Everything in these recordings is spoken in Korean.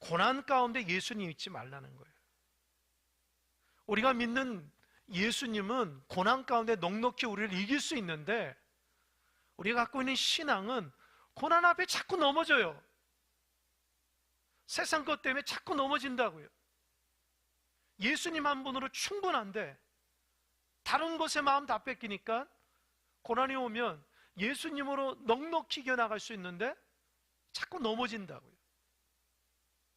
고난 가운데 예수님 잊지 말라는 거예요. 우리가 믿는 예수님은 고난 가운데 넉넉히 우리를 이길 수 있는데, 우리가 갖고 있는 신앙은 고난 앞에 자꾸 넘어져요. 세상 것 때문에 자꾸 넘어진다고요. 예수님 한 분으로 충분한데 다른 것에 마음 다 뺏기니까 고난이 오면 예수님으로 넉넉히 이겨나갈 수 있는데 자꾸 넘어진다고요.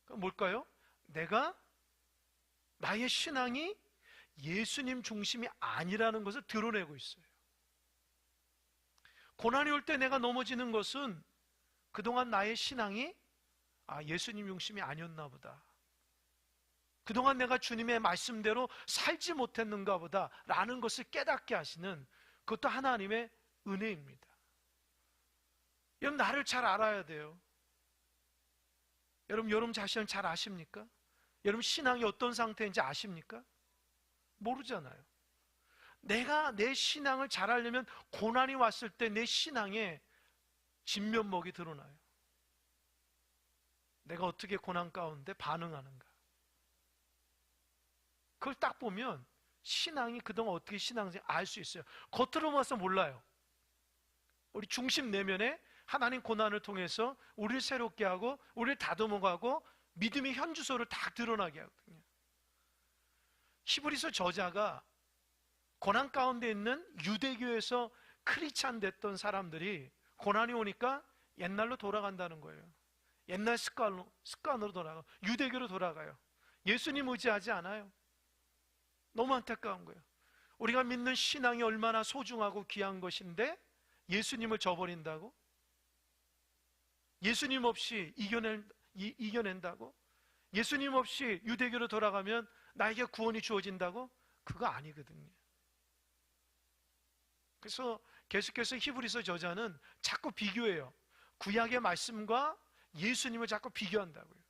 그럼 뭘까요? 내가 나의 신앙이 예수님 중심이 아니라는 것을 드러내고 있어요. 고난이 올 때 내가 넘어지는 것은 그동안 나의 신앙이 예수님 중심이 아니었나 보다, 그동안 내가 주님의 말씀대로 살지 못했는가 보다 라는 것을 깨닫게 하시는, 그것도 하나님의 은혜입니다. 여러분, 나를 잘 알아야 돼요. 여러분 자신을 잘 아십니까? 여러분 신앙이 어떤 상태인지 아십니까? 모르잖아요. 내가 내 신앙을 잘 알려면 고난이 왔을 때 내 신앙의 진면목이 드러나요. 내가 어떻게 고난 가운데 반응하는가, 그걸 딱 보면 신앙이 그동안 어떻게 신앙인지 알 수 있어요. 겉으로 봐서 몰라요. 우리 중심 내면에 하나님 고난을 통해서 우리를 새롭게 하고 우리를 다듬어가고 믿음의 현주소를 다 드러나게 하거든요. 히브리서 저자가 고난 가운데 있는 유대교에서 크리스찬 됐던 사람들이 고난이 오니까 옛날로 돌아간다는 거예요. 옛날 습관으로 돌아가요. 유대교로 돌아가요. 예수님 의지하지 않아요. 너무 안타까운 거예요. 우리가 믿는 신앙이 얼마나 소중하고 귀한 것인데 예수님을 저버린다고? 예수님 없이 이겨낸다고? 예수님 없이 유대교로 돌아가면 나에게 구원이 주어진다고? 그거 아니거든요. 그래서 계속해서 히브리서 저자는 자꾸 비교해요. 구약의 말씀과 예수님을 자꾸 비교한다고요.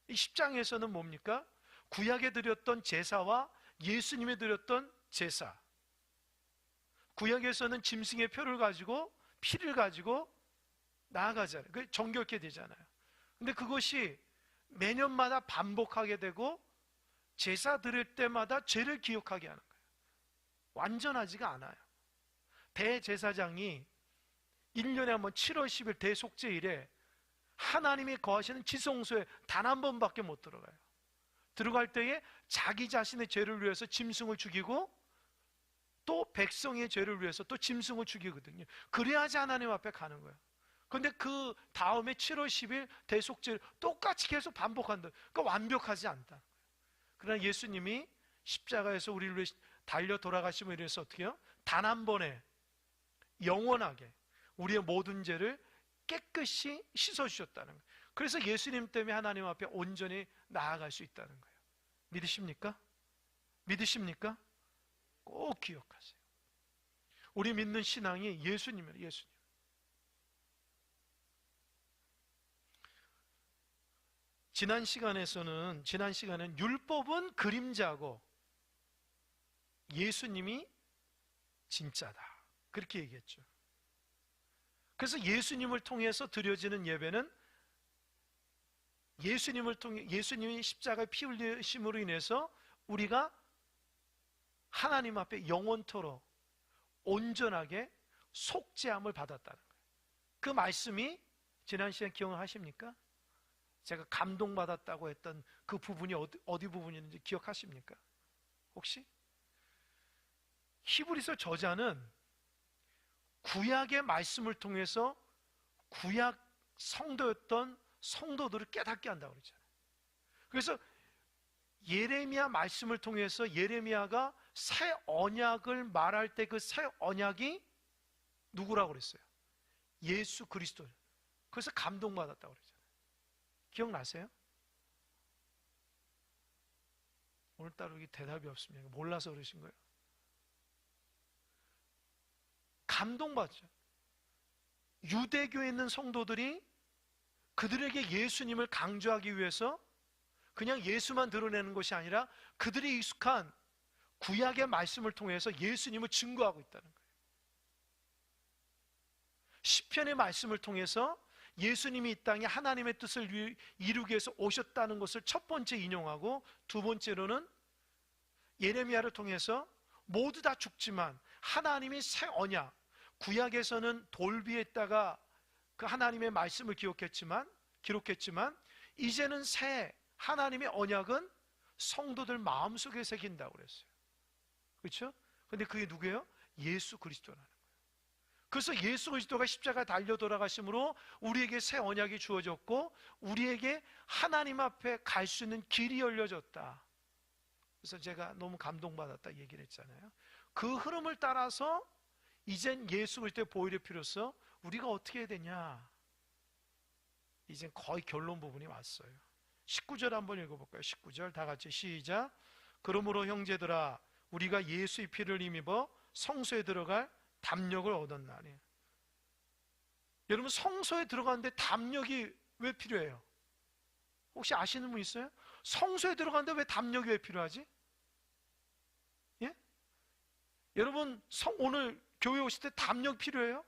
이 10장에서는 뭡니까? 구약에 드렸던 제사와 예수님에 드렸던 제사. 구약에서는 짐승의 표를 가지고 피를 가지고 나아가잖아요. 그게 정결케 되잖아요. 근데 그것이 매년마다 반복하게 되고 제사 드릴 때마다 죄를 기억하게 하는 거예요. 완전하지가 않아요. 대제사장이 1년에 한 번 7월 10일 대속죄일에 하나님이 거하시는 지성소에 단 한 번밖에 못 들어가요. 들어갈 때에 자기 자신의 죄를 위해서 짐승을 죽이고 또 백성의 죄를 위해서 또 짐승을 죽이거든요. 그래야지 하나님 앞에 가는 거예요. 그런데 그 다음에 7월 10일 대속죄를 똑같이 계속 반복한다. 그러니까 완벽하지 않다. 그러나 예수님이 십자가에서 우리를 위해 달려 돌아가심을 위해서 어떻게 해요? 단 한 번에 영원하게 우리의 모든 죄를 깨끗이 씻어주셨다는 거예요. 그래서 예수님 때문에 하나님 앞에 온전히 나아갈 수 있다는 거예요. 믿으십니까? 믿으십니까? 꼭 기억하세요. 우리 믿는 신앙이 예수님이에요. 예수님. 지난 시간에는 율법은 그림자고 예수님이 진짜다, 그렇게 얘기했죠. 그래서 예수님을 통해서 드려지는 예배는 예수님이 십자가의 피 흘리심으로 인해서 우리가 하나님 앞에 영원토록 온전하게 속죄함을 받았다는 거예요. 그 말씀이 지난 시간 기억하십니까? 제가 감동받았다고 했던 그 부분이 어디 부분인지 기억하십니까? 혹시? 히브리서 저자는 구약의 말씀을 통해서 구약 성도였던 성도들을 깨닫게 한다고 그랬잖아요. 그래서 예레미야 말씀을 통해서 예레미야가 새 언약을 말할 때 그 새 언약이 누구라고 그랬어요? 예수 그리스도. 그래서 감동받았다고 그랬잖아요. 기억나세요? 오늘따라 여기 대답이 없습니다. 몰라서 그러신 거예요. 감동받죠. 유대교에 있는 성도들이 그들에게 예수님을 강조하기 위해서 그냥 예수만 드러내는 것이 아니라 그들이 익숙한 구약의 말씀을 통해서 예수님을 증거하고 있다는 거예요. 시편의 말씀을 통해서 예수님이 이 땅에 하나님의 뜻을 이루기 위해서 오셨다는 것을 첫 번째 인용하고, 두 번째로는 예레미야를 통해서 모두 다 죽지만 하나님이 새 언약, 구약에서는 돌비에다가 그 하나님의 말씀을 기록했지만 이제는 새 하나님의 언약은 성도들 마음속에 새긴다고 그랬어요. 그렇죠? 근데 그게 누구예요? 예수 그리스도라는 거예요. 그래서 예수 그리스도가 십자가에 달려 돌아가심으로 우리에게 새 언약이 주어졌고, 우리에게 하나님 앞에 갈 수 있는 길이 열려졌다. 그래서 제가 너무 감동받았다 얘기를 했잖아요. 그 흐름을 따라서 이젠 예수 그리스도의 보혈의 피로서 우리가 어떻게 해야 되냐, 이젠 거의 결론 부분이 왔어요. 19절 한번 읽어볼까요? 19절 다 같이 시작. 그러므로 형제들아, 우리가 예수의 피를 힘입어 성소에 들어갈 담력을 얻었나니. 여러분, 성소에 들어가는데 담력이 왜 필요해요? 혹시 아시는 분 있어요? 성소에 들어가는데 왜 담력이 왜 필요하지? 예? 여러분, 오늘 교회 오실 때 담력 필요해요?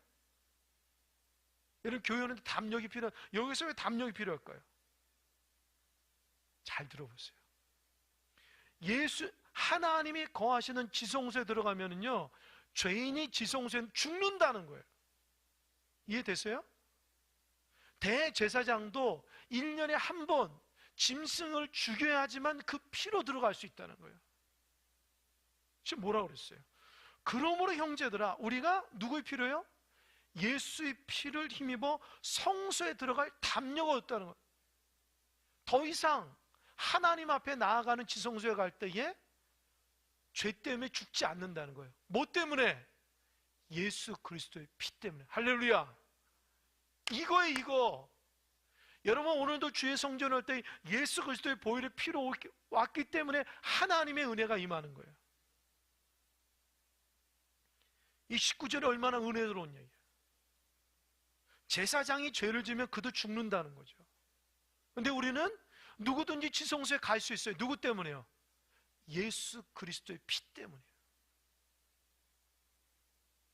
여러분, 교회 오는데 담력이 여기서 왜 담력이 필요할까요? 잘 들어보세요. 하나님이 거하시는 지성소에 들어가면은요, 죄인이 지성소에 죽는다는 거예요. 이해되세요? 대제사장도 1년에 한 번 짐승을 죽여야지만 그 피로 들어갈 수 있다는 거예요. 지금 뭐라고 그랬어요? 그러므로 형제들아, 우리가 누구의 피로요? 예수의 피를 힘입어 성소에 들어갈 담력을 얻었다는 거예요. 더 이상 하나님 앞에 나아가는 지성소에 갈 때에 죄 때문에 죽지 않는다는 거예요. 뭐 때문에? 예수 그리스도의 피 때문에. 할렐루야. 이거예요, 이거. 여러분, 오늘도 주의 성전에 올 때 예수 그리스도의 보혈의 피로 왔기 때문에 하나님의 은혜가 임하는 거예요. 이 19절에 얼마나 은혜로운 얘기예요. 제사장이 죄를 지면 그도 죽는다는 거죠. 근데 우리는 누구든지 지성소에 갈 수 있어요. 누구 때문에요? 예수 그리스도의 피 때문이에요.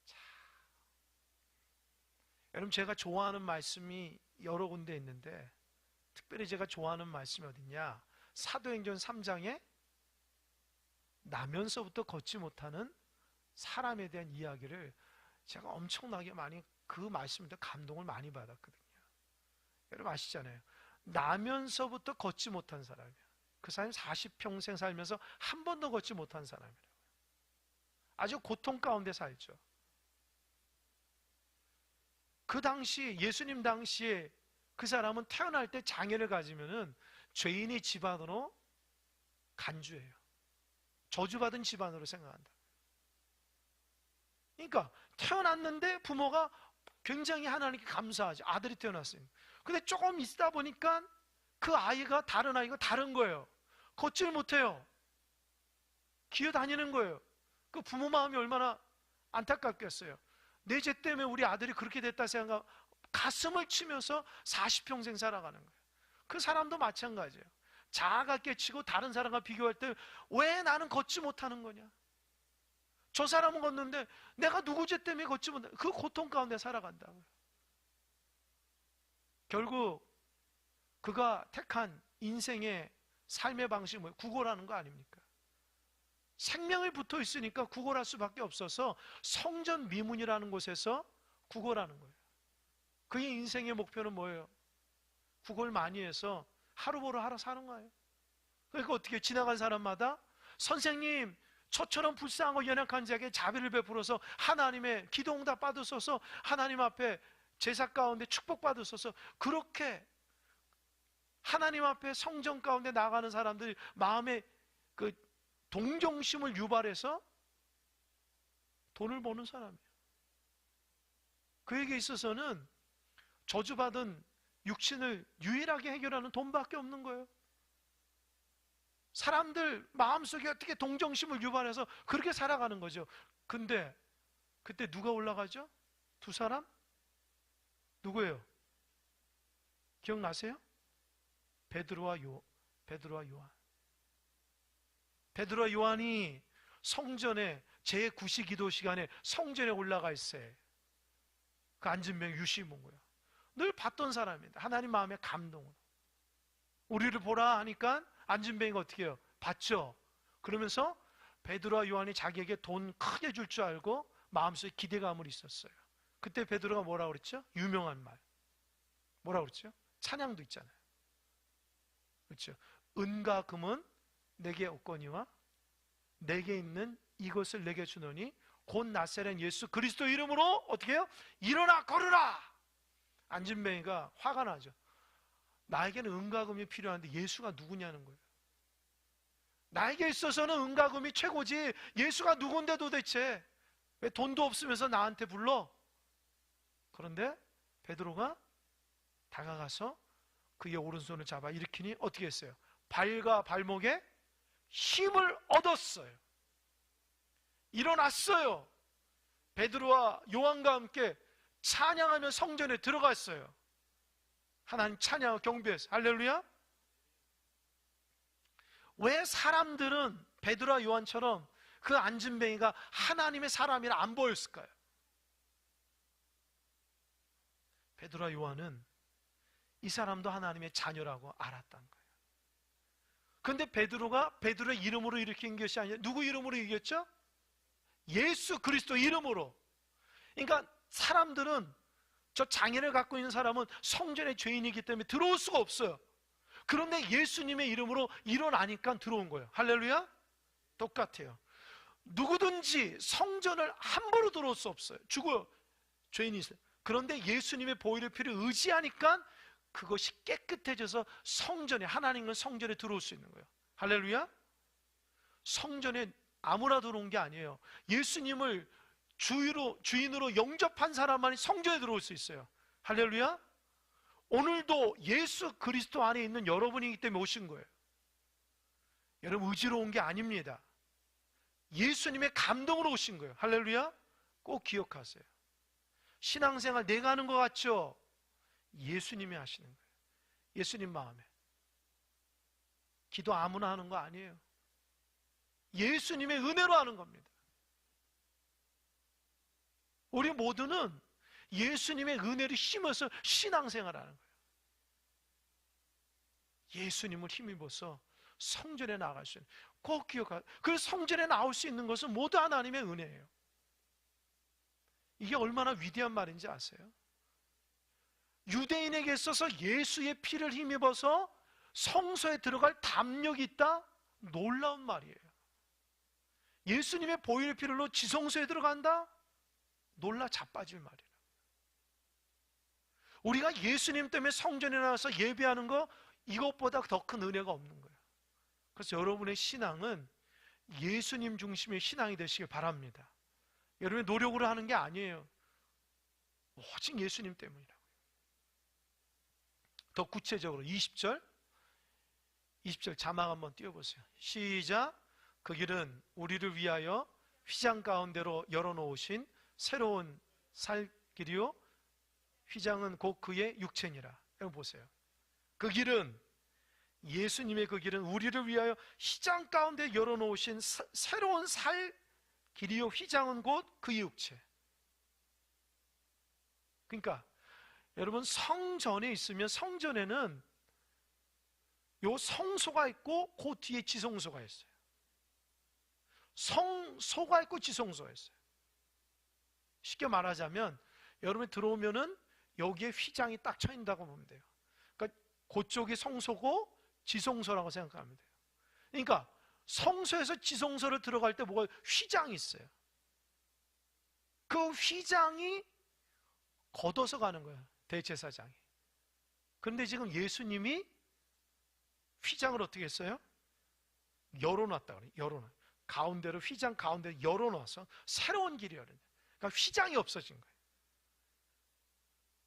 자, 여러분, 제가 좋아하는 말씀이 여러 군데 있는데, 특별히 제가 좋아하는 말씀이 어디냐? 사도행전 3장에 나면서부터 걷지 못하는 사람에 대한 이야기를 제가 엄청나게 많이, 그 말씀에 감동을 많이 받았거든요. 여러분 아시잖아요. 나면서부터 걷지 못한 사람이에요. 그 사람이 40평생 살면서 한 번도 걷지 못한 사람이라고요. 아주 고통 가운데 살죠. 그 당시, 예수님 당시에 그 사람은 태어날 때 장애를 가지면은 죄인의 집안으로 간주해요. 저주받은 집안으로 생각한다. 그러니까 태어났는데 부모가 굉장히 하나님께 감사하죠. 아들이 태어났어요. 근데 조금 있다 보니까 그 아이가 다른 아이가 다른 거예요. 걷질 못해요. 기어다니는 거예요. 그 부모 마음이 얼마나 안타깝겠어요. 내 죄 때문에 우리 아들이 그렇게 됐다 생각하고 가슴을 치면서 40평생 살아가는 거예요. 그 사람도 마찬가지예요. 자아가 깨치고 다른 사람과 비교할 때 왜 나는 걷지 못하는 거냐? 저 사람은 걷는데 내가 누구 죄 때문에 걷지 못하는, 그 고통 가운데 살아간다고요. 결국 그가 택한 인생의 삶의 방식이 뭐예요? 구걸하는 거 아닙니까? 생명이 붙어 있으니까 구걸할 수밖에 없어서 성전 미문이라는 곳에서 구걸하는 거예요. 그의 인생의 목표는 뭐예요? 구걸 많이 해서 하루 보러 하루 사는 거예요. 그러니까 어떻게 지나간 사람마다 선생님, 저처럼 불쌍하고 연약한 자에게 자비를 베풀어서 하나님의 기도응답 받으소서, 하나님 앞에 제사 가운데 축복받으소서, 그렇게 하나님 앞에 성전 가운데 나가는 사람들이 마음에 그 동정심을 유발해서 돈을 버는 사람이에요. 그에게 있어서는 저주받은 육신을 유일하게 해결하는 돈밖에 없는 거예요. 사람들 마음속에 어떻게 동정심을 유발해서 그렇게 살아가는 거죠. 근데 그때 누가 올라가죠? 두 사람? 누구예요? 기억나세요? 베드로와 요한. 베드로와 요한이 성전에 제9시 기도 시간에 성전에 올라가 있어요. 그 앉은 명 유시몬 거예요. 늘 봤던 사람입니다. 하나님 마음의 감동으로. 우리를 보라 하니까 안진뱅이가 어떻게 해요? 봤죠. 그러면서 베드로와 요한이 자기에게 돈 크게 줄 줄 알고 마음속에 기대감을 있었어요. 그때 베드로가 뭐라고 그랬죠? 유명한 말. 뭐라고 그랬죠? 찬양도 있잖아요. 그렇죠? 은과 금은 내게 없거니와 내게 있는 이것을 내게 주노니 곧 나사렛 예수 그리스도 이름으로 어떻게 해요? 일어나 걸으라. 안진뱅이가 화가 나죠. 나에게는 은과 금이 필요한데 예수가 누구냐는 거예요. 나에게 있어서는 은과 금이 최고지 예수가 누군데 도대체 왜 돈도 없으면서 나한테 불러? 그런데 베드로가 다가가서 그의 오른손을 잡아 일으키니 어떻게 했어요? 발과 발목에 힘을 얻었어요. 일어났어요. 베드로와 요한과 함께 찬양하며 성전에 들어갔어요. 하나님 찬양하고 경배했어요. 할렐루야. 왜 사람들은 베드로와 요한처럼 그 안진뱅이가 하나님의 사람이라 안 보였을까요? 베드로와 요한은 이 사람도 하나님의 자녀라고 알았다는 거예요. 그런데 베드로가 베드로의 이름으로 일으킨 것이 아니라 누구 이름으로 이겼죠? 예수 그리스도 이름으로. 그러니까 사람들은 저 장애를 갖고 있는 사람은 성전의 죄인이기 때문에 들어올 수가 없어요. 그런데 예수님의 이름으로 일어나니까 들어온 거예요. 할렐루야. 똑같아요. 누구든지 성전을 함부로 들어올 수 없어요. 죽어요. 죄인이 있어요. 그런데 예수님의 보혈의 피를 의지하니까 그것이 깨끗해져서 성전에, 하나님은 성전에 들어올 수 있는 거예요. 할렐루야. 성전에 아무나 들어온 게 아니에요. 예수님을 주인으로 영접한 사람만이 성전에 들어올 수 있어요. 할렐루야. 오늘도 예수 그리스도 안에 있는 여러분이기 때문에 오신 거예요. 여러분 의지로 온 게 아닙니다. 예수님의 감동으로 오신 거예요. 할렐루야. 꼭 기억하세요. 신앙생활 내가 하는 것 같죠? 예수님이 하시는 거예요. 예수님 마음에. 기도 아무나 하는 거 아니에요. 예수님의 은혜로 하는 겁니다. 우리 모두는 예수님의 은혜를 힘어서 신앙생활하는 거예요. 예수님을 힘입어서 성전에 나갈 수 있는, 꼭 기억하세요. 그 성전에 나올 수 있는 것은 모두 하나님의 은혜예요. 이게 얼마나 위대한 말인지 아세요? 유대인에게 있어서 예수의 피를 힘입어서 성소에 들어갈 담력이 있다? 놀라운 말이에요. 예수님의 보혈의 피를로 지성소에 들어간다? 놀라 자빠질 말이에요. 우리가 예수님 때문에 성전에 나와서 예배하는 거, 이것보다 더 큰 은혜가 없는 거예요. 그래서 여러분의 신앙은 예수님 중심의 신앙이 되시길 바랍니다. 여러분의 노력으로 하는 게 아니에요. 오직 예수님 때문이라고요. 더 구체적으로 20절 자막 한번 띄워보세요. 시작. 그 길은 우리를 위하여 휘장 가운데로 열어놓으신 새로운 살 길이요 휘장은 곧 그의 육체니라. 여러분 보세요. 그 길은, 예수님의 그 길은 우리를 위하여 휘장 가운데 열어놓으신 새로운 살 길이요 휘장은 곧 그의 육체. 그러니까 여러분 성전에 있으면 성전에는 요 성소가 있고 그 뒤에 지성소가 있어요. 성소가 있고 지성소가 있어요. 쉽게 말하자면 여러분이 들어오면은 여기에 휘장이 딱 쳐있다고 보면 돼요. 그러니까 그쪽이 성소고 지성소라고 생각하면 돼요. 그러니까 성소에서 지성소를 들어갈 때 뭐가 휘장이 있어요. 그 휘장이 걷어서 가는 거예요. 대제사장이. 그런데 지금 예수님이 휘장을 어떻게 했어요? 열어놨다 그래요. 열어놔. 가운데로 휘장 가운데 열어놔서 새로운 길이 열어요. 그러니까 휘장이 없어진 거예요.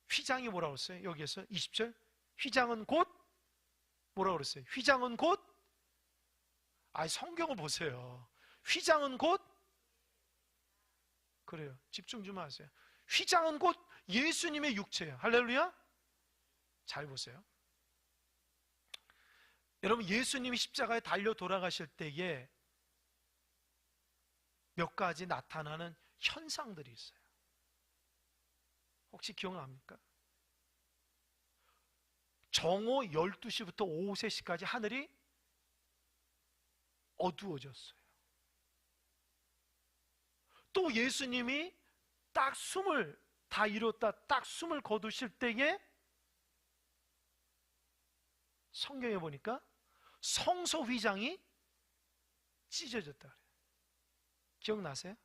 휘장이 뭐라고 했어요? 여기에서 20절 휘장은 곧 뭐라고 그랬어요? 휘장은 곧 성경을 보세요. 휘장은 곧 그래요. 집중 좀 하세요. 휘장은 곧 예수님의 육체예요. 할렐루야. 잘 보세요. 여러분 예수님이 십자가에 달려 돌아가실 때에 몇 가지 나타나는 현상들이 있어요. 혹시 기억납니까? 정오 12시부터 오후 3시까지 하늘이 어두워졌어요. 또 예수님이 딱 숨을 다 이뤘다 딱 숨을 거두실 때에 성경에 보니까 성소 휘장이 찢어졌다 그래요. 기억나세요?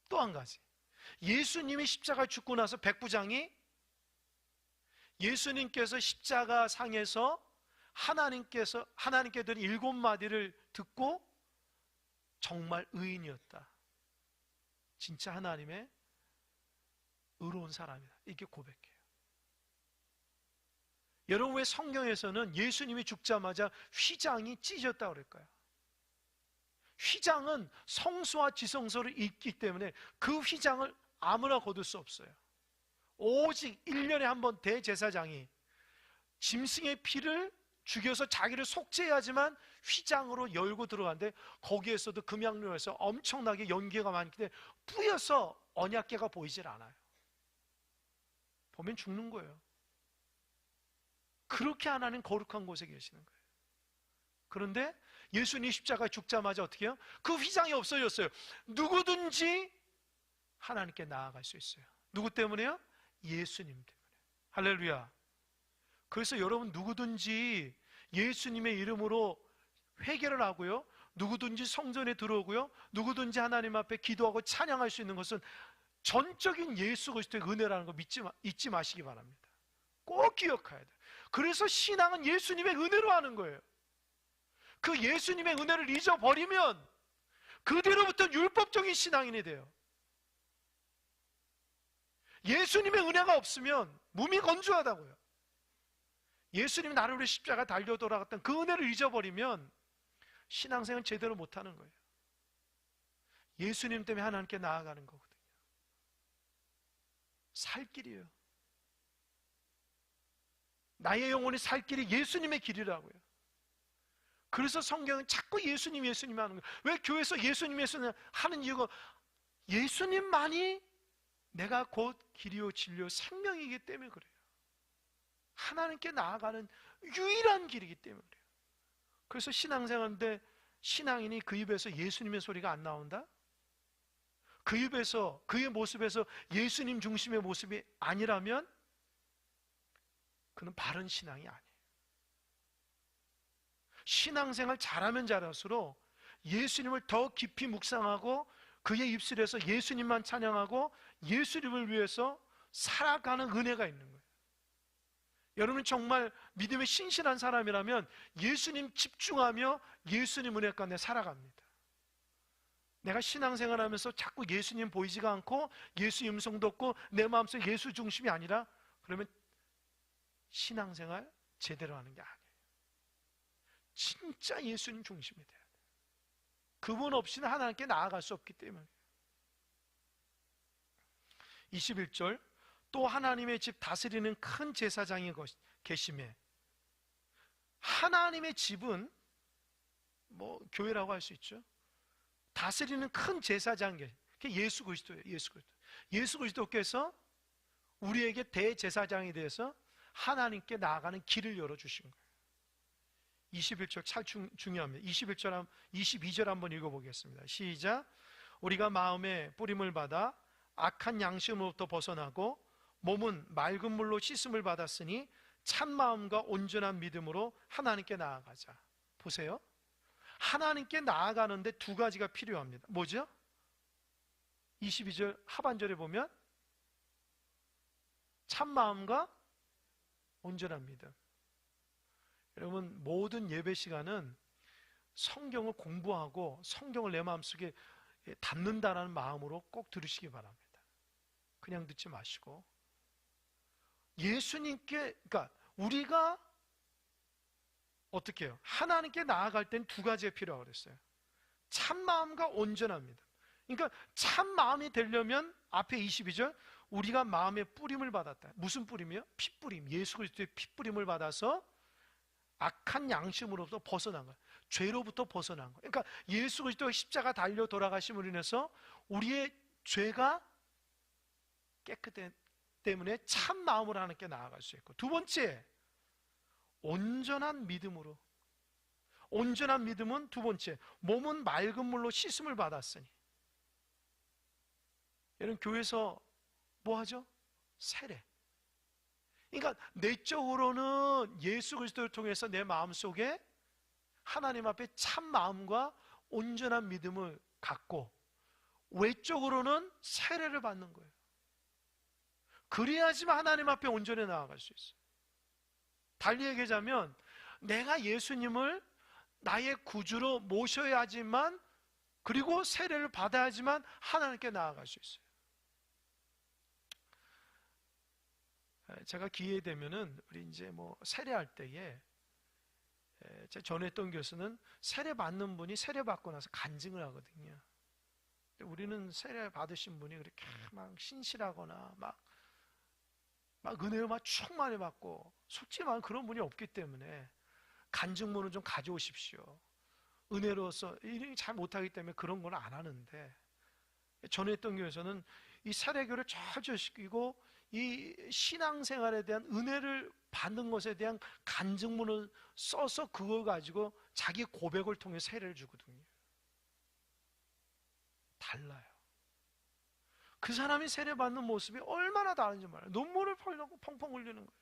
또 한 가지, 예수님이 십자가 죽고 나서 백부장이 예수님께서 십자가 상에서 하나님께 드린 7마디를 듣고 정말 의인이었다, 진짜 하나님의 의로운 사람이다, 이렇게 고백해요. 여러분, 왜 성경에서는 예수님이 죽자마자 휘장이 찢어졌다고 그럴까요? 휘장은 성소와 지성소를 잇기 때문에 그 휘장을 아무나 거둘 수 없어요. 오직 1년에 한 번 대제사장이 짐승의 피를 죽여서 자기를 속죄해야지만 휘장으로 열고 들어가는데, 거기에서도 금양로에서 엄청나게 연기가 많기 때문에 뿌여서 언약궤가 보이질 않아요. 보면 죽는 거예요. 그렇게 하나님 거룩한 곳에 계시는 거예요. 그런데 예수님 십자가 죽자마자 어떻게 해요? 그 휘장이 없어졌어요. 누구든지 하나님께 나아갈 수 있어요. 누구 때문에요? 예수님 때문에. 할렐루야. 그래서 여러분, 누구든지 예수님의 이름으로 회개를 하고요, 누구든지 성전에 들어오고요, 누구든지 하나님 앞에 기도하고 찬양할 수 있는 것은 전적인 예수 그리스도의 은혜라는 거 잊지 마시기 바랍니다. 꼭 기억해야 돼요. 그래서 신앙은 예수님의 은혜로 하는 거예요. 그 예수님의 은혜를 잊어버리면 그대로부터 율법적인 신앙인이 돼요. 예수님의 은혜가 없으면 무미건조하다고요. 예수님이 나를 위해 십자가 달려 돌아갔던 그 은혜를 잊어버리면 신앙생활 제대로 못하는 거예요. 예수님 때문에 하나님께 나아가는 거거든요. 살 길이에요. 나의 영혼이 살 길이 예수님의 길이라고요. 그래서 성경은 자꾸 예수님 하는 거예요. 왜 교회에서 예수님 하는 이유가, 예수님만이 내가 곧 길이요 진리요 생명이기 때문에 그래요. 하나님께 나아가는 유일한 길이기 때문에 그래요. 그래서 신앙생활인데 신앙인이 그 입에서 예수님의 소리가 안 나온다? 그 입에서, 그의 모습에서 예수님 중심의 모습이 아니라면 그는 바른 신앙이 아니에요. 신앙생활 잘하면 잘할수록 예수님을 더 깊이 묵상하고 그의 입술에서 예수님만 찬양하고 예수님을 위해서 살아가는 은혜가 있는 거예요. 여러분, 정말 믿음에 신실한 사람이라면 예수님 집중하며 예수님 은혜 가운데 살아갑니다. 내가 신앙생활하면서 자꾸 예수님 보이지가 않고 예수 음성도 없고 내 마음속에 예수 중심이 아니라, 그러면 신앙생활 제대로 하는 게 아니에요. 진짜 예수님 중심이 돼야 돼요. 그분 없이는 하나님께 나아갈 수 없기 때문에. 21절, 또 하나님의 집 다스리는 큰 제사장이 계심에. 하나님의 집은 뭐 교회라고 할 수 있죠. 다스리는 큰 제사장이, 그게 예수 그리스도예요. 예수 그리스도께서 우리에게 대제사장이 되어서 하나님께 나아가는 길을 열어주신 거예요. 21절 참 중요합니다. 22절 한번 읽어보겠습니다. 시작. 우리가 마음에 뿌림을 받아 악한 양심으로부터 벗어나고 몸은 맑은 물로 씻음을 받았으니 참마음과 온전한 믿음으로 하나님께 나아가자. 보세요. 하나님께 나아가는데 두 가지가 필요합니다. 뭐죠? 22절 하반절에 보면 참마음과 온전한 믿음. 여러분, 모든 예배 시간은 성경을 공부하고 성경을 내 마음속에 담는다라는 마음으로 꼭 들으시기 바랍니다. 그냥 듣지 마시고 예수님께, 그러니까 우리가 어떻게 해요? 하나님께 나아갈 땐 두 가지가 필요하다고 그랬어요. 참마음과 온전한 믿음. 그러니까 참마음이 되려면 앞에 22절 우리가 마음에 뿌림을 받았다. 무슨 뿌림이요? 핏뿌림. 예수 그리스도의 핏뿌림을 받아서 악한 양심으로부터 벗어난 거예요. 죄로부터 벗어난 거예요. 그러니까 예수 그리스도가 십자가 달려 돌아가심으로 인해서 우리의 죄가 깨끗해진 때문에 참 마음으로 하나님께 나아갈 수 있고, 두 번째, 온전한 믿음으로. 온전한 믿음은 두 번째, 몸은 맑은 물로 씻음을 받았으니. 여러분, 교회에서 뭐 하죠? 세례. 그러니까 내적으로는 예수 그리스도를 통해서 내 마음속에 하나님 앞에 참 마음과 온전한 믿음을 갖고, 외적으로는 세례를 받는 거예요. 그래야지만 하나님 앞에 온전히 나아갈 수 있어요. 달리 얘기하자면, 내가 예수님을 나의 구주로 모셔야지만, 그리고 세례를 받아야지만 하나님께 나아갈 수 있어요. 제가 기회 되면은 우리 이제 뭐 세례할 때에, 제가 전에 했던 교수는 세례 받는 분이 세례 받고 나서 간증을 하거든요. 근데 우리는 세례 받으신 분이 그렇게 막 신실하거나 막 은혜를 막 충만히 받고, 솔직히 말하면 그런 분이 없기 때문에 간증문을 좀 가져오십시오. 은혜로서 일이 잘 못하기 때문에 그런 건 안 하는데, 전에 했던 교회에서는 이 세례교를 잘 시키고 이 신앙생활에 대한 은혜를 받는 것에 대한 간증문을 써서 그걸 가지고 자기 고백을 통해 세례를 주거든요. 달라요. 그 사람이 세례받는 모습이 얼마나 다른지 말이에요. 눈물을 펑펑 흘리는 거예요.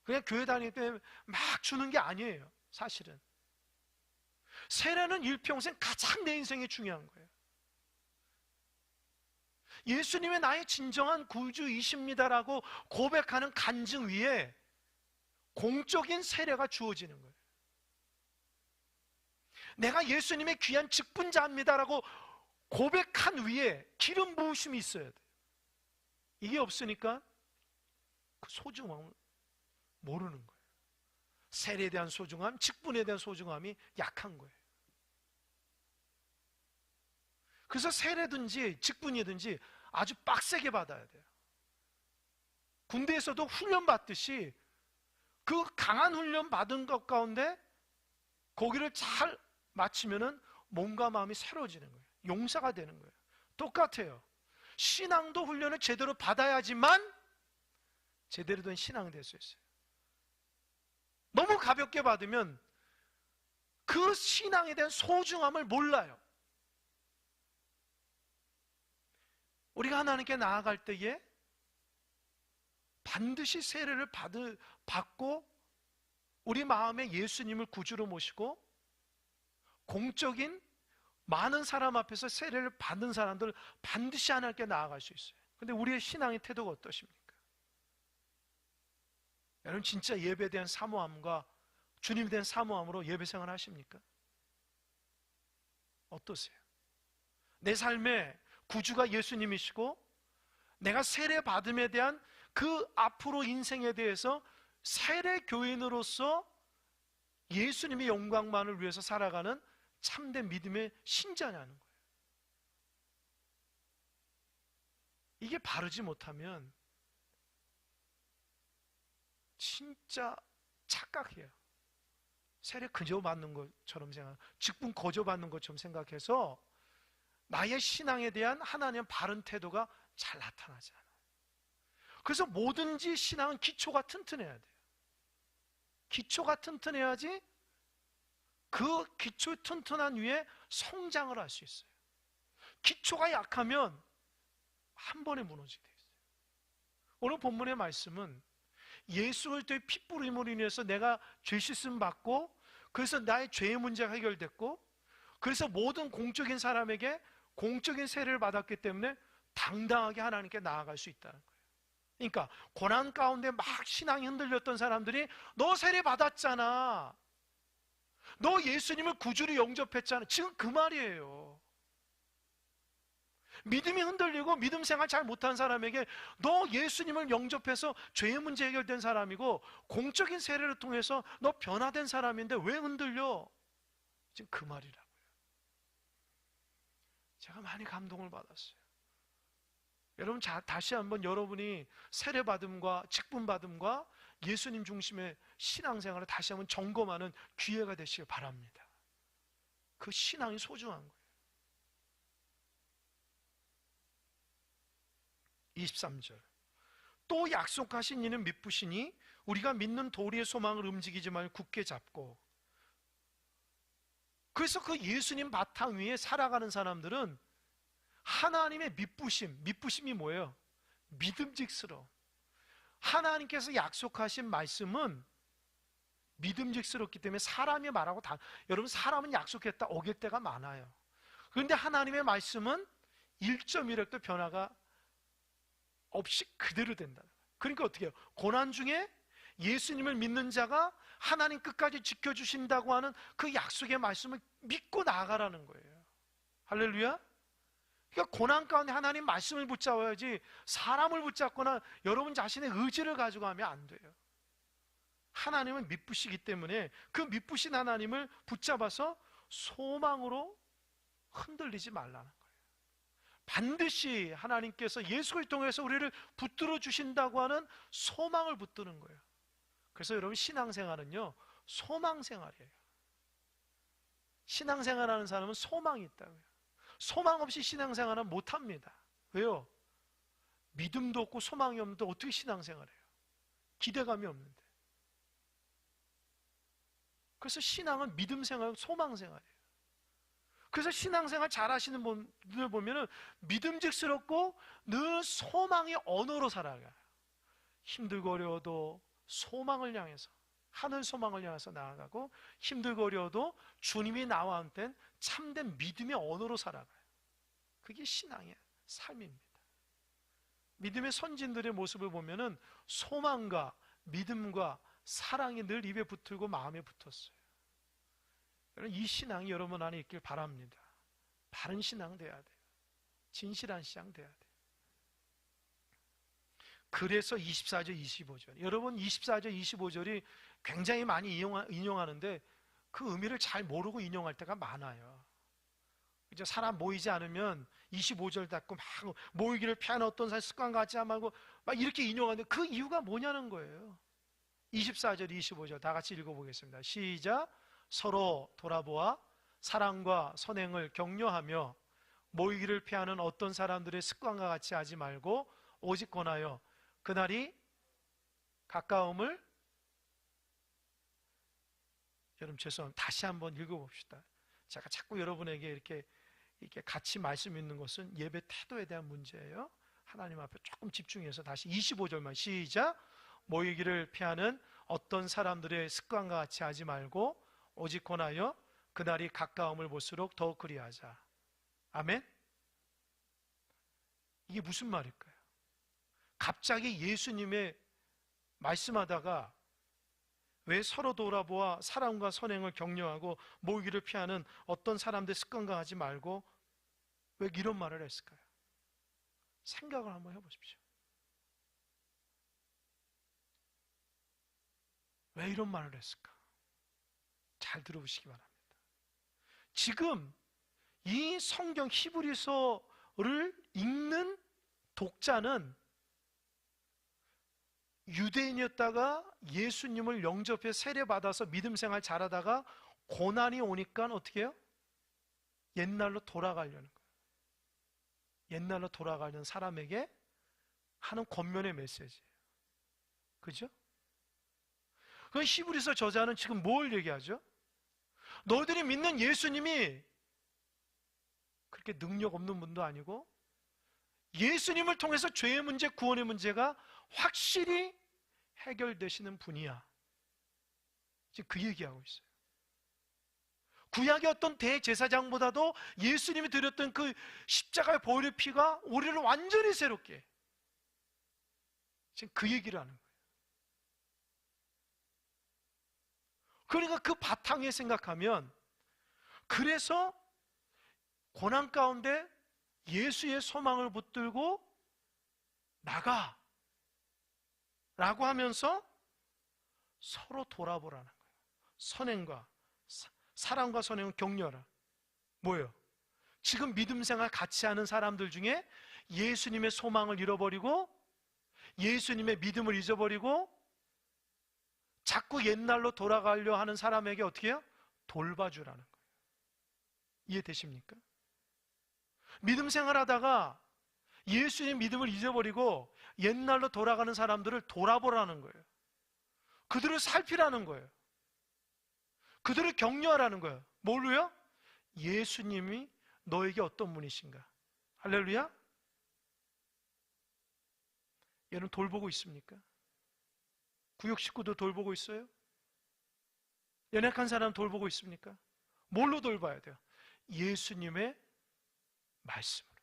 그냥 교회 다닐 때 막 주는 게 아니에요. 사실은 세례는 일평생 가장 내 인생에 중요한 거예요. 예수님의 나의 진정한 구주이십니다라고 고백하는 간증 위에 공적인 세례가 주어지는 거예요. 내가 예수님의 귀한 직분자입니다라고 고백한 위에 기름 부으심이 있어야 돼요. 이게 없으니까 그 소중함을 모르는 거예요. 세례에 대한 소중함, 직분에 대한 소중함이 약한 거예요. 그래서 세례든지 직분이든지 아주 빡세게 받아야 돼요. 군대에서도 훈련 받듯이 그 강한 훈련 받은 것 가운데 거기를 잘 마치면은 몸과 마음이 새로워지는 거예요. 용사가 되는 거예요. 똑같아요. 신앙도 훈련을 제대로 받아야지만 제대로 된 신앙이 될 수 있어요. 너무 가볍게 받으면 그 신앙에 대한 소중함을 몰라요. 우리가 하나님께 나아갈 때에 반드시 세례를 받고 우리 마음에 예수님을 구주로 모시고 공적인 많은 사람 앞에서 세례를 받는 사람들 반드시 하나님께 나아갈 수 있어요. 근데 우리의 신앙의 태도가 어떠십니까? 여러분 진짜 예배에 대한 사모함과 주님에 대한 사모함으로 예배 생활 하십니까? 어떠세요? 내 삶에 구주가 예수님이시고 내가 세례 받음에 대한 그 앞으로 인생에 대해서 세례 교인으로서 예수님의 영광만을 위해서 살아가는 참된 믿음의 신자냐는 거예요. 이게 바르지 못하면 진짜 착각해요. 세례 그저 받는 것처럼 직분 거저 받는 것처럼 생각해서 나의 신앙에 대한 하나님의 바른 태도가 잘 나타나지 않아요. 그래서 뭐든지 신앙은 기초가 튼튼해야 돼요. 기초가 튼튼해야지 그 기초 튼튼한 위에 성장을 할 수 있어요. 기초가 약하면 한 번에 무너지게 돼 있어요. 오늘 본문의 말씀은 예수 그리스도의 핏부림으로 인해서 내가 죄 씻음 받고 그래서 나의 죄의 문제가 해결됐고 그래서 모든 공적인 사람에게 공적인 세례를 받았기 때문에 당당하게 하나님께 나아갈 수 있다는 거예요. 그러니까 고난 가운데 막 신앙이 흔들렸던 사람들이 너 세례 받았잖아, 너 예수님을 구주로 영접했잖아, 지금 그 말이에요. 믿음이 흔들리고 믿음 생활 잘 못한 사람에게 너 예수님을 영접해서 죄의 문제 해결된 사람이고 공적인 세례를 통해서 너 변화된 사람인데 왜 흔들려? 지금 그 말이라고요. 제가 많이 감동을 받았어요. 여러분 다시 한번 여러분이 세례받음과 직분받음과 예수님 중심의 신앙생활을 다시 한번 점검하는 기회가 되시길 바랍니다. 그 신앙이 소중한 거예요. 23절 또 약속하신 이는 미쁘시니 우리가 믿는 도리의 소망을 움직이지 말고 굳게 잡고. 그래서 그 예수님 바탕 위에 살아가는 사람들은 하나님의 미쁘심이 뭐예요? 믿음직스러워. 하나님께서 약속하신 말씀은 믿음직스럽기 때문에 사람이 말하고 여러분, 사람은 약속했다 어길 때가 많아요. 그런데 하나님의 말씀은 1.1획도 변화가 없이 그대로 된다. 그러니까 어떻게 해요? 고난 중에 예수님을 믿는 자가 하나님 끝까지 지켜주신다고 하는 그 약속의 말씀을 믿고 나아가라는 거예요. 할렐루야. 그러니까 고난 가운데 하나님 말씀을 붙잡아야지, 사람을 붙잡거나 여러분 자신의 의지를 가지고 하면 안 돼요. 하나님은 미쁘시기 때문에 그 미쁘신 하나님을 붙잡아서 소망으로 흔들리지 말라는 거예요. 반드시 하나님께서 예수를 통해서 우리를 붙들어 주신다고 하는 소망을 붙드는 거예요. 그래서 여러분, 신앙생활은요, 소망생활이에요. 신앙생활하는 사람은 소망이 있다고요. 소망 없이 신앙생활은 못합니다. 왜요? 믿음도 없고 소망이 없는데 어떻게 신앙생활해요? 기대감이 없는데. 그래서 신앙은 믿음생활, 소망생활이에요. 그래서 신앙생활 잘 하시는 분들 보면은 믿음직스럽고 늘 소망의 언어로 살아가요. 힘들고 어려워도 소망을 향해서, 하늘 소망을 향해서 나아가고, 힘들고 어려워도 주님이 나와 함께 참된 믿음의 언어로 살아가요. 그게 신앙의 삶입니다. 믿음의 선진들의 모습을 보면은 소망과 믿음과 사랑이 늘 입에 붙들고 마음에 붙었어요. 이 신앙이 여러분 안에 있길 바랍니다. 바른 신앙 돼야 돼요. 진실한 신앙 돼야 돼요. 그래서 24절, 25절. 여러분, 24절, 25절이 굉장히 많이 인용하는데 그 의미를 잘 모르고 인용할 때가 많아요. 이제 사람 모이지 않으면 25절 닫고 막 모이기를 피하는 어떤 사람 습관과 같지 않고 막 이렇게 인용하는데 그 이유가 뭐냐는 거예요. 24절, 25절 다 같이 읽어보겠습니다. 시작. 서로 돌아보아 사랑과 선행을 격려하며 모이기를 피하는 어떤 사람들의 습관과 같이 하지 말고 오직 권하여 그날이 가까움을. 여러분 죄송합니다. 다시 한번 읽어봅시다. 제가 자꾸 여러분에게 이렇게 같이 말씀 있는 것은 예배 태도에 대한 문제예요. 하나님 앞에 조금 집중해서 다시 25절만 시작. 모이기를 피하는 어떤 사람들의 습관과 같이 하지 말고 오직 권하여 그날이 가까움을 볼수록 더욱 그리하자. 아멘. 이게 무슨 말일까요? 갑자기 예수님의 말씀하다가 왜 서로 돌아보아 사랑과 선행을 격려하고 모이기를 피하는 어떤 사람들 습관과 하지 말고 왜 이런 말을 했을까요? 생각을 한번 해보십시오. 왜 이런 말을 했을까? 잘 들어보시기 바랍니다. 지금 이 성경 히브리서를 읽는 독자는 유대인이었다가 예수님을 영접해 세례받아서 믿음생활 잘하다가 고난이 오니까 어떻게 해요? 옛날로 돌아가려는 거예요. 옛날로 돌아가려는 사람에게 하는 권면의 메시지예요. 그죠? 그 히브리서 저자는 지금 뭘 얘기하죠? 너희들이 믿는 예수님이 그렇게 능력 없는 분도 아니고 예수님을 통해서 죄의 문제, 구원의 문제가 확실히 해결되시는 분이야. 지금 그 얘기하고 있어요. 구약의 어떤 대제사장보다도 예수님이 드렸던 그 십자가의 보혈의 피가 우리를 완전히 새롭게, 지금 그 얘기를 하는 거예요. 그러니까 그 바탕에 생각하면, 그래서 고난 가운데 예수의 소망을 붙들고 나가 라고 하면서 서로 돌아보라는 거예요. 선행과 사랑과 선행을 격려하라. 뭐예요? 지금 믿음 생활 같이 하는 사람들 중에 예수님의 소망을 잃어버리고 예수님의 믿음을 잊어버리고 자꾸 옛날로 돌아가려 하는 사람에게 어떻게 해요? 돌봐주라는 거예요. 이해되십니까? 믿음 생활하다가 예수님 믿음을 잊어버리고 옛날로 돌아가는 사람들을 돌아보라는 거예요. 그들을 살피라는 거예요. 그들을 격려하라는 거예요. 뭘로요? 예수님이 너에게 어떤 분이신가? 할렐루야? 여러분 돌보고 있습니까? 구역 식구도 돌보고 있어요? 연약한 사람 돌보고 있습니까? 뭘로 돌봐야 돼요? 예수님의 말씀으로.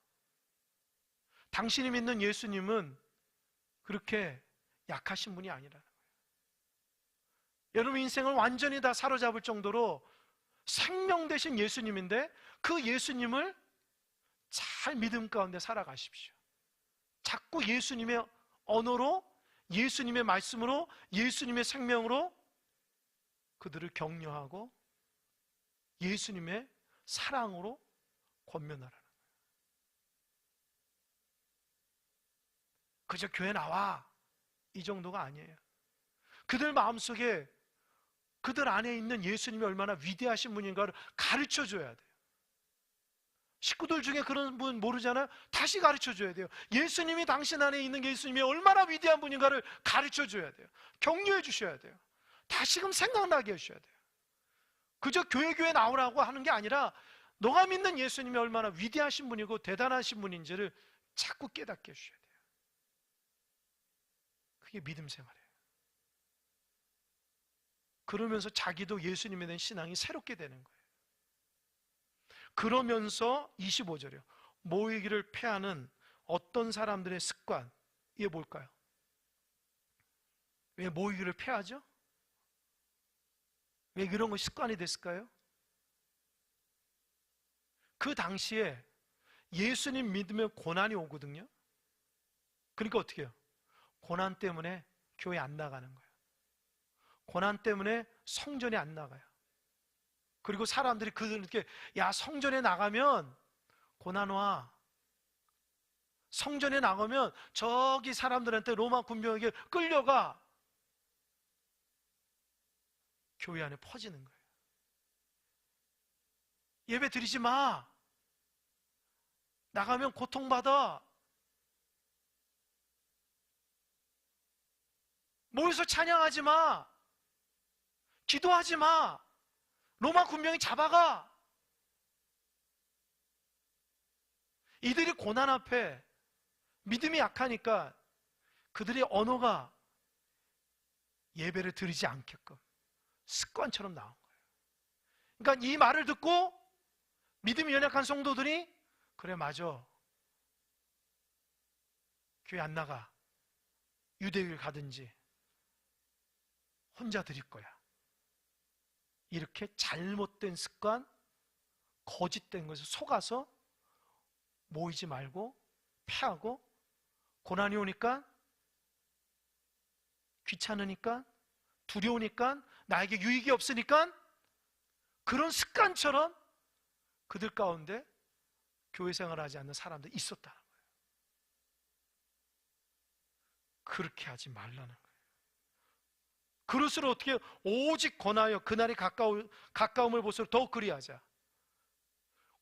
당신이 믿는 예수님은 그렇게 약하신 분이 아니라는 거예요. 여러분 인생을 완전히 다 사로잡을 정도로 생명 되신 예수님인데 그 예수님을 잘 믿음 가운데 살아가십시오. 자꾸 예수님의 언어로, 예수님의 말씀으로, 예수님의 생명으로 그들을 격려하고 예수님의 사랑으로 권면하라는 거예요. 그저 교회 나와 이 정도가 아니에요. 그들 마음속에 그들 안에 있는 예수님이 얼마나 위대하신 분인가를 가르쳐 줘야 돼요. 식구들 중에 그런 분 모르잖아요? 다시 가르쳐 줘야 돼요. 예수님이 당신 안에 있는 예수님이 얼마나 위대한 분인가를 가르쳐 줘야 돼요. 격려해 주셔야 돼요. 다시금 생각나게 하셔야 돼요. 그저 교회 나오라고 하는 게 아니라 너가 믿는 예수님이 얼마나 위대하신 분이고 대단하신 분인지를 자꾸 깨닫게 해주셔야 돼요. 그게 믿음 생활이에요. 그러면서 자기도 예수님에 대한 신앙이 새롭게 되는 거예요. 그러면서 25절이요. 모이기를 패하는 어떤 사람들의 습관, 이게 뭘까요? 왜 모이기를 패하죠? 왜 그런 거 습관이 됐을까요? 그 당시에 예수님 믿으면 고난이 오거든요. 그러니까 어떻게 해요? 고난 때문에 교회 안 나가는 거예요. 고난 때문에 성전에 안 나가요. 그리고 사람들이 그들께 야 성전에 나가면 고난 와. 성전에 나가면 저기 사람들한테 로마 군병에게 끌려가. 교회 안에 퍼지는 거예요. 예배 드리지 마. 나가면 고통받아. 모여서 찬양하지 마. 기도하지 마. 로마 군병이 잡아가. 이들이 고난 앞에 믿음이 약하니까 그들의 언어가 예배를 드리지 않게끔 습관처럼 나온 거예요. 그러니까 이 말을 듣고 믿음이 연약한 성도들이 그래 맞아. 교회 안 나가. 유대교를 가든지 혼자 드릴 거야. 이렇게 잘못된 습관, 거짓된 것을 속아서 모이지 말고 패하고 고난이 오니까 귀찮으니까 두려우니까 나에게 유익이 없으니까 그런 습관처럼 그들 가운데 교회 생활하지 않는 사람들이 있었다는 거예요. 그렇게 하지 말라는 거예요. 그릇으로 어떻게 오직 권하여 그날이 가까움을 볼수록 더욱 그리하자.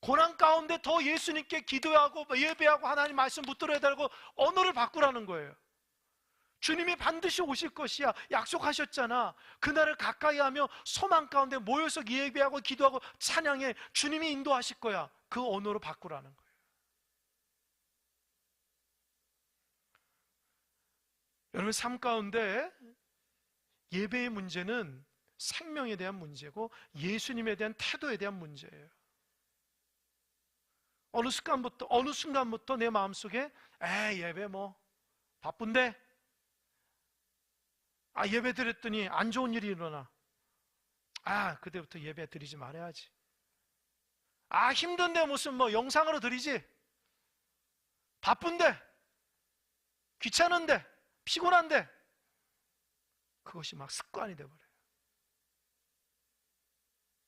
고난 가운데 더 예수님께 기도하고 예배하고 하나님 말씀 붙들어야 되고 언어를 바꾸라는 거예요. 주님이 반드시 오실 것이야. 약속하셨잖아. 그날을 가까이 하며 소망 가운데 모여서 예배하고 기도하고 찬양해. 주님이 인도하실 거야. 그 언어로 바꾸라는 거예요. 여러분 삶 가운데 예배의 문제는 생명에 대한 문제고 예수님에 대한 태도에 대한 문제예요. 어느 순간부터 내 마음속에 예배 뭐 바쁜데 예배 드렸더니 안 좋은 일이 일어나. 그때부터 예배 드리지 말아야지. 힘든데 무슨 뭐 영상으로 드리지. 바쁜데 귀찮은데 피곤한데 그것이 막 습관이 되어버려요.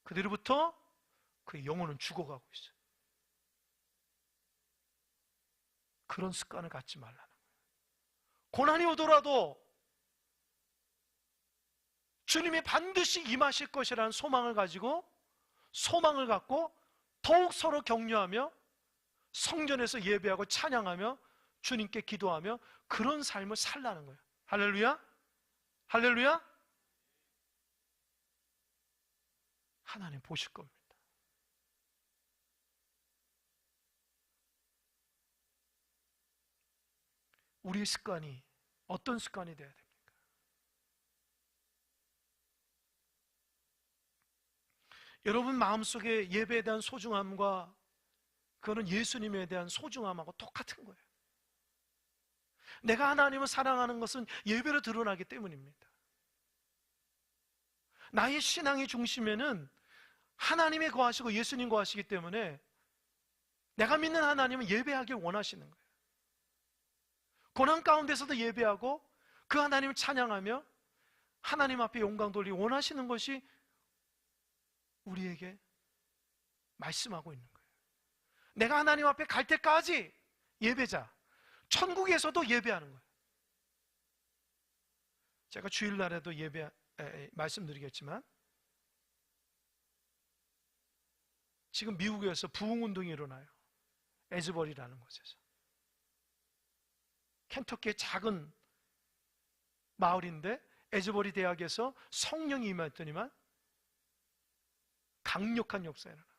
그대로부터 그의 영혼은 죽어가고 있어요. 그런 습관을 갖지 말라는 거예요. 고난이 오더라도 주님이 반드시 임하실 것이라는 소망을 갖고 더욱 서로 격려하며 성전에서 예배하고 찬양하며 주님께 기도하며 그런 삶을 살라는 거예요. 할렐루야? 할렐루야? 하나님 보실 겁니다. 우리의 습관이 어떤 습관이 되어야 됩니까? 여러분 마음속에 예배에 대한 소중함과 그거는 예수님에 대한 소중함하고 똑같은 거예요. 내가 하나님을 사랑하는 것은 예배로 드러나기 때문입니다. 나의 신앙의 중심에는 하나님이 거하시고 예수님 거하시기 때문에 내가 믿는 하나님은 예배하길 원하시는 거예요. 고난 가운데서도 예배하고 그 하나님을 찬양하며 하나님 앞에 영광 돌리기 원하시는 것이 우리에게 말씀하고 있는 거예요. 내가 하나님 앞에 갈 때까지 예배자, 천국에서도 예배하는 거예요. 제가 주일날에도 말씀드리겠지만 지금 미국에서 부흥운동이 일어나요. 에즈버리라는 곳에서. 켄터키의 작은 마을인데 에즈버리 대학에서 성령이 임했더니만 강력한 역사가 일어나요.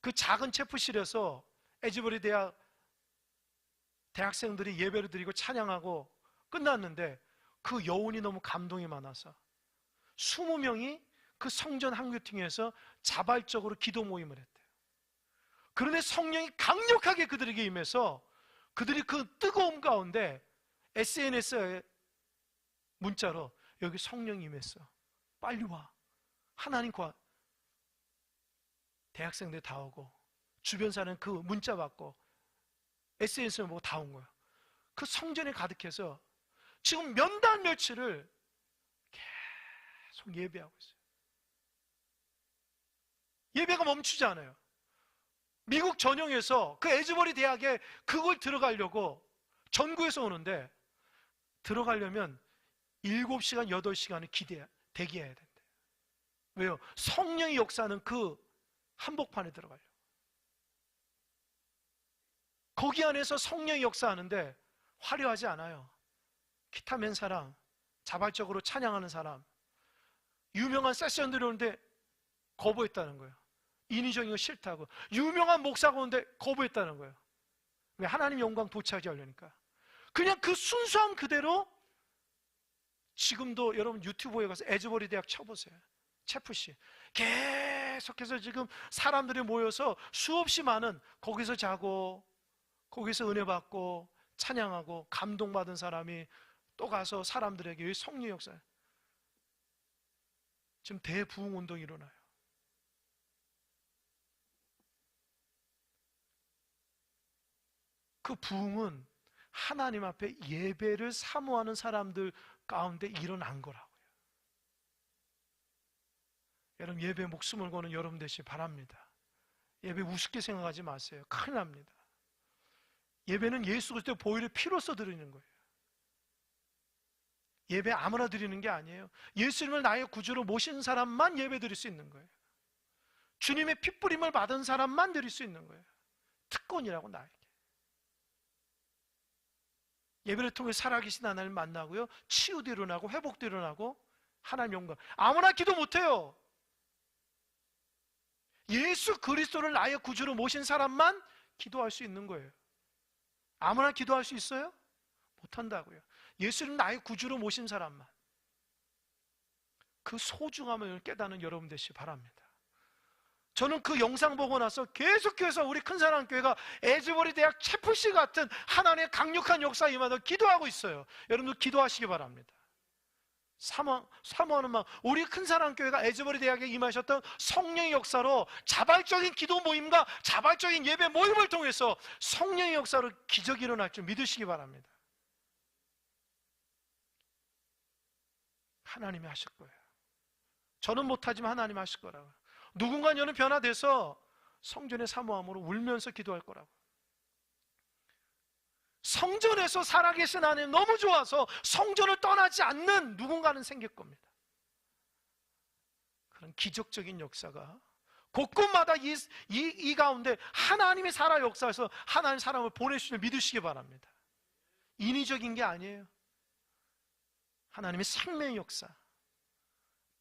그 작은 체프실에서 에즈버리 대학생들이 예배를 드리고 찬양하고 끝났는데 그 여운이 너무 감동이 많아서 20명이 그 성전 한규팅에서 자발적으로 기도 모임을 했대요. 그런데 성령이 강력하게 그들에게 임해서 그들이 그 뜨거움 가운데 SNS에 문자로 여기 성령이 임했어. 빨리 와. 하나님 과 대학생들 다 오고 주변 사는 그 문자 받고 SNS를 보고 다 온 거야. 그 성전에 가득해서 지금 몇 달 며칠을 계속 예배하고 있어요. 예배가 멈추지 않아요. 미국 전용에서 그 에즈버리 대학에 그걸 들어가려고 전구에서 오는데 들어가려면 7시간, 8시간을 대기해야 된대요. 왜요? 성령의 역사는 그 한복판에 들어가려고. 거기 안에서 성령이 역사하는데 화려하지 않아요. 기타 맨 사람, 자발적으로 찬양하는 사람, 유명한 세션들이 오는데 거부했다는 거예요. 인위적인 거 싫다고. 유명한 목사가 오는데 거부했다는 거예요. 왜? 하나님 영광 도착하지 하려니까. 그냥 그 순수함 그대로 지금도 여러분 유튜브에 가서 에즈버리 대학 쳐보세요. 체프씨 계속해서 지금 사람들이 모여서 수없이 많은 거기서 자고 거기서 은혜 받고 찬양하고 감동받은 사람이 또 가서 사람들에게 성령 역사. 지금 대부흥운동이 일어나요. 그 부흥은 하나님 앞에 예배를 사모하는 사람들 가운데 일어난 거라고요. 여러분 예배에 목숨을 거는 여러분 되시기 바랍니다. 예배 우습게 생각하지 마세요. 큰일 납니다. 예배는 예수 그리스도의 보혈의 피로써 드리는 거예요. 예배 아무나 드리는 게 아니에요. 예수님을 나의 구주로 모신 사람만 예배 드릴 수 있는 거예요. 주님의 핏부림을 받은 사람만 드릴 수 있는 거예요. 특권이라고 나에게. 예배를 통해 살아계신 하나님을 만나고요, 치유도 일어나고 회복도 일어나고 하나님 영광. 아무나 기도 못해요. 예수 그리스도를 나의 구주로 모신 사람만 기도할 수 있는 거예요. 아무나 기도할 수 있어요? 못한다고요. 예수님 나의 구주로 모신 사람만. 그 소중함을 깨닫는 여러분 되시기 바랍니다. 저는 그 영상 보고 나서 계속해서 우리 큰사랑교회가 에즈버리 대학 체프시 같은 하나님의 강력한 역사에 임하도록 기도하고 있어요. 여러분들 기도하시기 바랍니다. 사모하는 마음. 우리 큰사랑교회가 에즈버리 대학에 임하셨던 성령의 역사로 자발적인 기도 모임과 자발적인 예배 모임을 통해서 성령의 역사로 기적이 일어날 줄 믿으시기 바랍니다. 하나님이 하실 거예요. 저는 못하지만 하나님이 하실 거라고요. 누군가 여는 변화돼서 성전의 사모함으로 울면서 기도할 거라고. 성전에서 살아계신 하나님 너무 좋아서 성전을 떠나지 않는 누군가는 생길 겁니다. 그런 기적적인 역사가 곳곳마다 이 가운데 하나님의 살아 역사에서 하나님 사람을 보내주시는 믿으시기 바랍니다. 인위적인 게 아니에요. 하나님의 생명의 역사.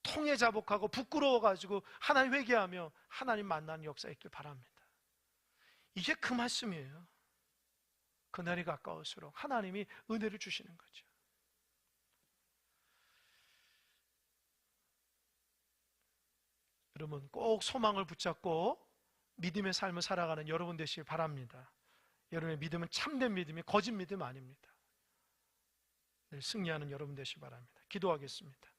통해 자복하고 부끄러워가지고 하나님 회개하며 하나님 만나는 역사 있길 바랍니다. 이게 그 말씀이에요. 그날이 가까울수록 하나님이 은혜를 주시는 거죠. 여러분 꼭 소망을 붙잡고 믿음의 삶을 살아가는 여러분 되시길 바랍니다. 여러분의 믿음은 참된 믿음이 거짓 믿음 아닙니다. 늘 승리하는 여러분 되시길 바랍니다. 기도하겠습니다.